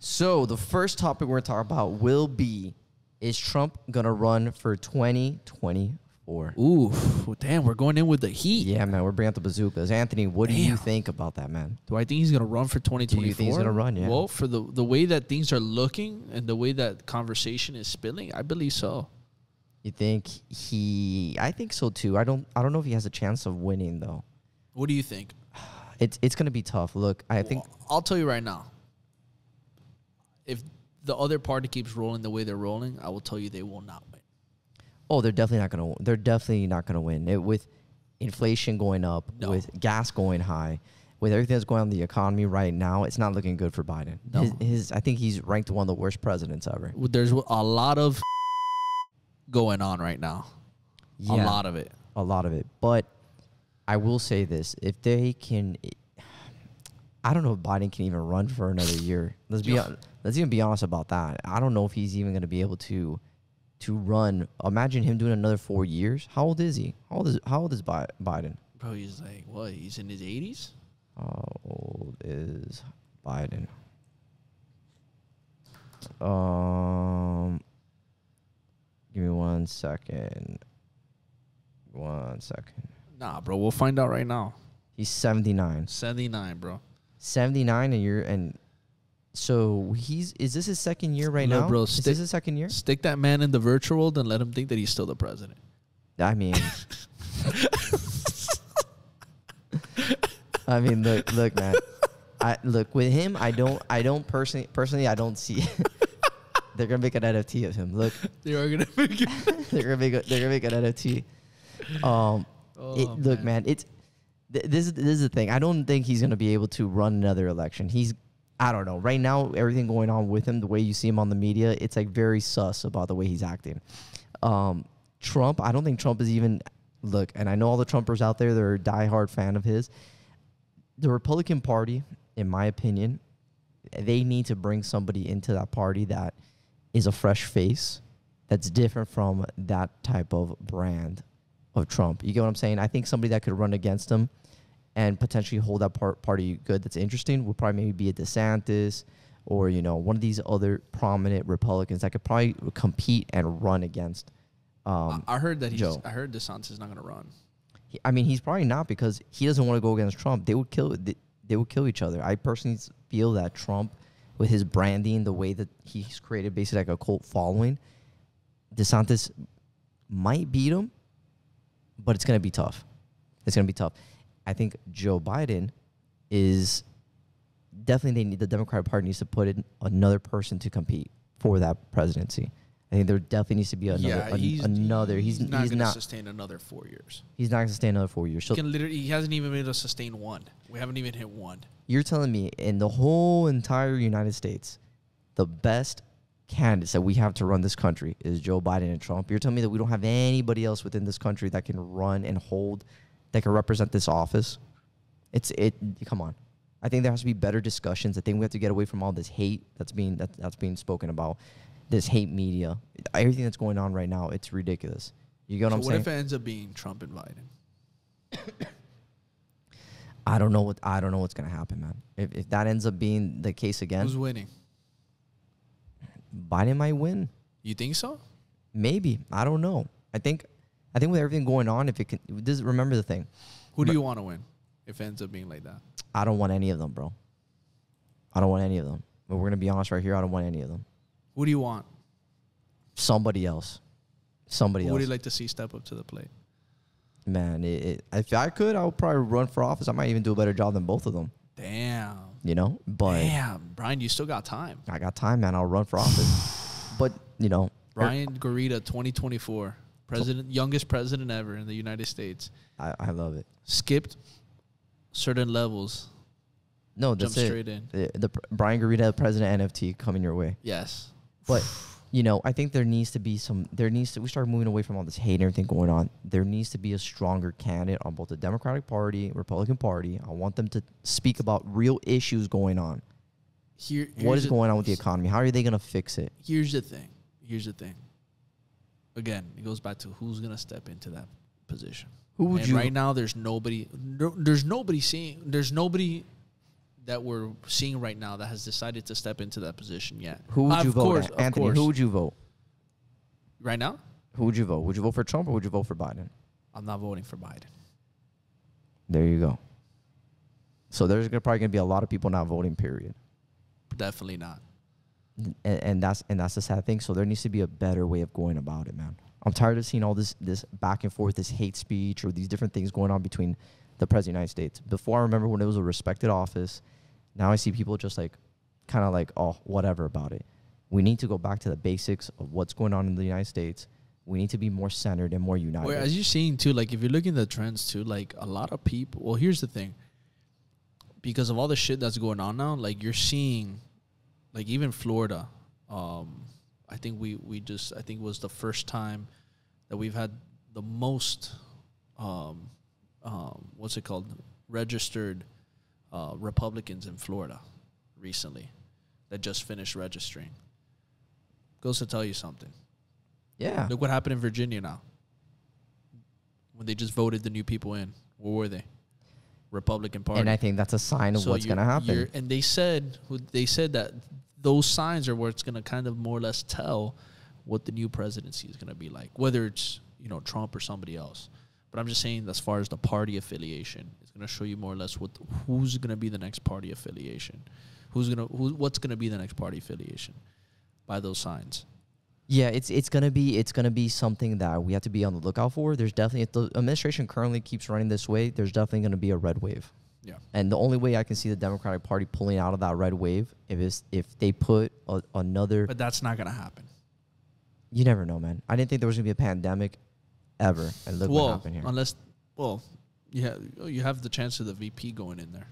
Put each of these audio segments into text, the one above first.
So the first topic we're talking about will be, is Trump going to run for 2024? Ooh, damn, we're going in with the heat. Yeah, man, we're bringing out the bazookas. Anthony, what do you think about that, man? Do I think he's going to run for 2024? Do you think he's going to run, yeah? Well, for the way that things are looking and the way that conversation is spilling, I believe so. You think I think so too. I don't know if he has a chance of winning though. What do you think? It's going to be tough. Look, I think I'll tell you right now. If the other party keeps rolling the way they're rolling, I will tell you they will not win. Oh, they're definitely not going to. They're definitely not going to win. With inflation going up, with gas going high, with everything that's going on in the economy right now, it's not looking good for Biden. No. I think he's ranked one of the worst presidents ever. There's a lot of going on right now. Yeah, a lot of it. But I will say this: if they can, I don't know if Biden can even run for another year. Let's even be honest about that. I don't know if he's even going to be able to run. Imagine him doing another 4 years. How old is he? How old is Biden? Bro, he's like, what? He's in his 80s? How old is Biden? Give me 1 second. 1 second. Nah, bro, we'll find out right now. He's 79. 79, bro. 79 so is this his second year right now? Bro, is this his second year? Stick that man in the virtual world and let him think that he's still the president. I mean, look, man. Look with him. I don't personally. I don't see. They're gonna make an NFT of him. Look, they are gonna make it. they're gonna make an NFT. Look, man. This is the thing. I don't think he's gonna be able to run another election. I don't know. Right now, everything going on with him, the way you see him on the media, it's like very sus about the way he's acting. Trump, I don't think Trump is even, look, and I know all the Trumpers out there, they're a diehard fan of his. The Republican Party, in my opinion, they need to bring somebody into that party that is a fresh face, that's different from that type of brand of Trump. You get what I'm saying? I think somebody that could run against him and potentially hold that party good, that's interesting, would probably maybe be a DeSantis or, one of these other prominent Republicans that could probably compete and run against I heard that Joe. I heard DeSantis is not going to run. He's probably not, because he doesn't want to go against Trump. They would kill each other. I personally feel that Trump, with his branding, the way that he's created basically like a cult following, DeSantis might beat him, but it's going to be tough. It's going to be tough. I think Joe Biden is definitely, the Democratic Party needs to put in another person to compete for that presidency. I think there definitely needs to be another. He's not going to sustain another 4 years. He's not going to sustain another 4 years. So he hasn't even been able to sustain one. We haven't even hit one. You're telling me in the whole entire United States, the best candidates that we have to run this country is Joe Biden and Trump? You're telling me that we don't have anybody else within this country that can run and hold, that can represent this office? Come on. I think there has to be better discussions. I think we have to get away from all this hate that's being spoken about, this hate media, everything that's going on right now. It's ridiculous. You get what I'm saying? What if it ends up being Trump and Biden? I don't know what's gonna happen, man. If that ends up being the case again, who's winning? Biden might win. You think so? Maybe. I don't know. I think with everything going on, remember the thing. Who do you want to win if it ends up being like that? I don't want any of them, bro. I don't want any of them. But we're gonna be honest right here. I don't want any of them. Who do you want? Somebody else. Who would you like to see step up to the plate? Man, if I could, I would probably run for office. I might even do a better job than both of them. Damn. But damn, Brian, you still got time. I got time, man. I'll run for office. But Brian Garita, 2024, youngest president ever in the United States. I love it. Skipped certain levels. No, that's Jump straight in. The Brian Garita president NFT coming your way. Yes. But I think we start moving away from all this hate and everything going on. There needs to be a stronger candidate on both the Democratic Party, Republican Party. I want them to speak about real issues going on. What is going on with the economy? How are they going to fix it? Here's the thing. Again, it goes back to who's going to step into that position. Right now, there's nobody that we're seeing right now that has decided to step into that position yet. Who would you Of vote? course, Anthony, of course. who would you vote? Right now, Who would you vote? Would you vote for Trump or would you vote for Biden? I'm not voting for Biden. There you go. So there's probably gonna be a lot of people not voting. Period. Definitely not. And that's the sad thing. So there needs to be a better way of going about it, man. I'm tired of seeing all this back and forth, this hate speech, or these different things going on between the president of the United States. Before, I remember when it was a respected office. Now I see people just like, kind of like, oh, whatever about it. We need to go back to the basics of what's going on in the United States. We need to be more centered and more united. Well, as you're seeing too, like if you're looking at the trends too, like a lot of people. Well, here's the thing. Because of all the shit that's going on now, like you're seeing, like even Florida. I think I think it was the first time that we've had the most, what's it called, registered Republicans in Florida recently that just finished registering. Goes to tell you something. Yeah. Look what happened in Virginia now. When they just voted the new people in. Where were they? Republican Party. And I think that's a sign of what's going to happen. And they said that those signs are where it's going to kind of more or less tell what the new presidency is going to be like, whether it's, Trump or somebody else. But I'm just saying, as far as the party affiliation, it's going to show you more or less who's going to be the next party affiliation, what's going to be the next party affiliation by those signs. Yeah, it's gonna be something that we have to be on the lookout for. There's definitely, if the administration currently keeps running this way, there's definitely gonna be a red wave. Yeah. And the only way I can see the Democratic Party pulling out of that red wave if they put another. But that's not gonna happen. You never know, man. I didn't think there was gonna be a pandemic ever, and look what happened here. You have the chance of the VP going in there.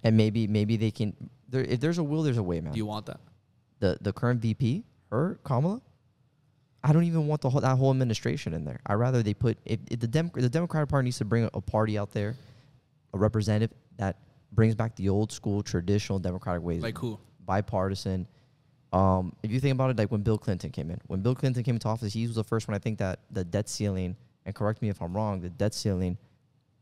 And maybe they can. If there's a will, there's a way, man. Do you want that? The current VP, her Kamala. I don't even want that whole administration in there. I'd rather they put if the Democratic Party needs to bring a party out there, a representative that brings back the old school traditional Democratic ways. Like who? Bipartisan. If you think about it, like when Bill Clinton came in. When Bill Clinton came into office, he was the first one. I think that the debt ceiling, and correct me if I'm wrong, the debt ceiling,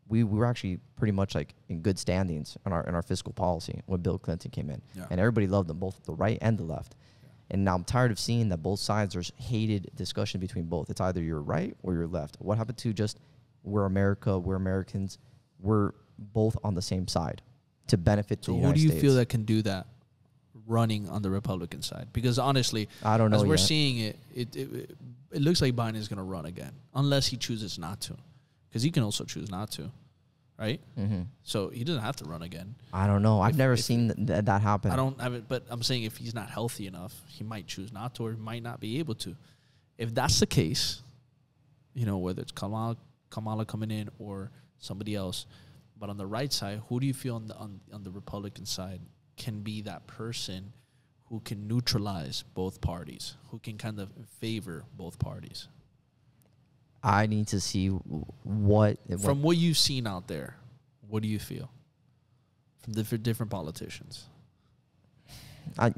we were actually pretty much like in good standings in our fiscal policy when Bill Clinton came in. Yeah. And everybody loved them, both the right and the left. And now I'm tired of seeing that both sides, there's hated discussion between both. It's either you're right or you're left. What happened to just we're America, we're Americans, we're both on the same side to benefit the United States. So who do you feel that can do that running on the Republican side? Because honestly, I don't know as we're yet. seeing it looks like Biden is going to run again unless he chooses not to. Because he can also choose not to, right? Mm-hmm. So he doesn't have to run again. I don't know. I've never seen that happen. I don't have it, but I'm saying if he's not healthy enough, he might choose not to or he might not be able to. If that's the case, whether it's Kamala coming in or somebody else, but on the right side, who do you feel on the Republican side can be that person who can neutralize both parties, who can kind of favor both parties? I need to see From what you've seen out there, what do you feel from different politicians? I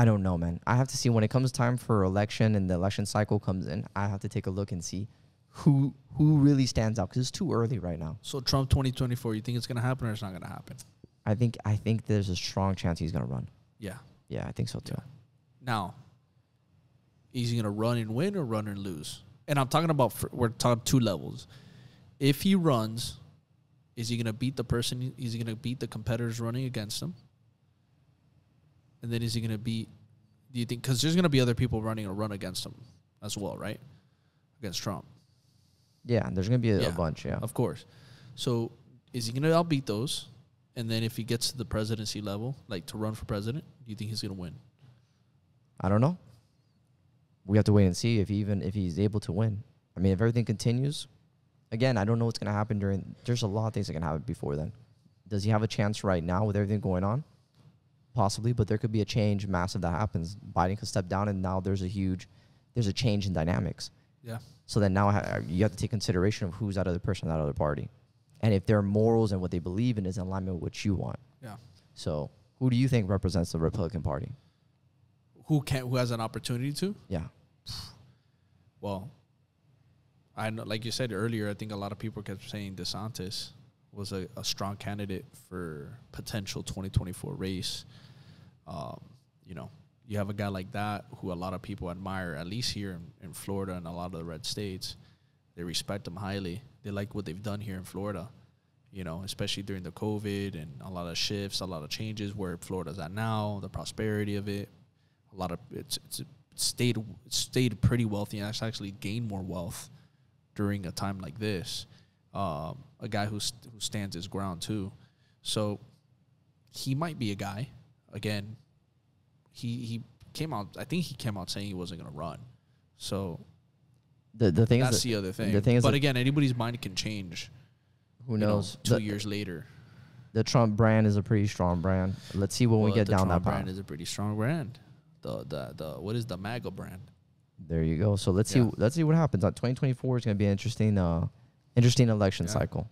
don't know, man. I have to see when it comes time for election and the election cycle comes in. I have to take a look and see who really stands out because it's too early right now. So Trump 2024, you think it's going to happen or it's not going to happen? I think there's a strong chance he's going to run. Yeah. Yeah, I think so too. Yeah. Now, is he going to run and win or run and lose? And I'm talking about, we're talking 2 levels. If he runs, is he going to beat the person? Is he going to beat the competitors running against him? And then is he going to beat, do you think, because there's going to be other people running or run against him as well, right? Against Trump. Yeah, there's going to be a bunch, yeah. Of course. So is he going to outbeat those? And then if he gets to the presidency level, like to run for president, do you think he's going to win? I don't know. We have to wait and see if he's able to win. I mean, if everything continues, again, I don't know what's going to happen there's a lot of things that can happen before then. Does he have a chance right now with everything going on? Possibly, but there could be a change massive that happens. Biden could step down and now there's a change in dynamics. Yeah. So then now you have to take consideration of who's that other person, that other party. And if their morals and what they believe in is in alignment with what you want. Yeah. So who do you think represents the Republican Party? Who has an opportunity to? Yeah. Well, I know, like you said earlier, I think a lot of people kept saying DeSantis was a strong candidate for potential 2024 race. You know, you have a guy like that who a lot of people admire, at least here in Florida and a lot of the red states. They respect him highly. They like what they've done here in Florida, you know, especially during the COVID and a lot of shifts, a lot of changes where Florida's at now, the prosperity of it. A lot of it's stayed pretty wealthy, and it's actually gained more wealth during a time like this. A guy who stands his ground too. So he might be a guy. Again, he came out. I think he came out saying he wasn't going to run. So the thing that's is the other thing. The thing is, but again, anybody's mind can change. Who knows? 2 years later, the Trump brand is a pretty strong brand. Let's see when we get down that path. The Trump brand is a pretty strong brand. The what is the MAGA brand? There you go. So let's see what happens. 2024 is going to be an interesting election cycle.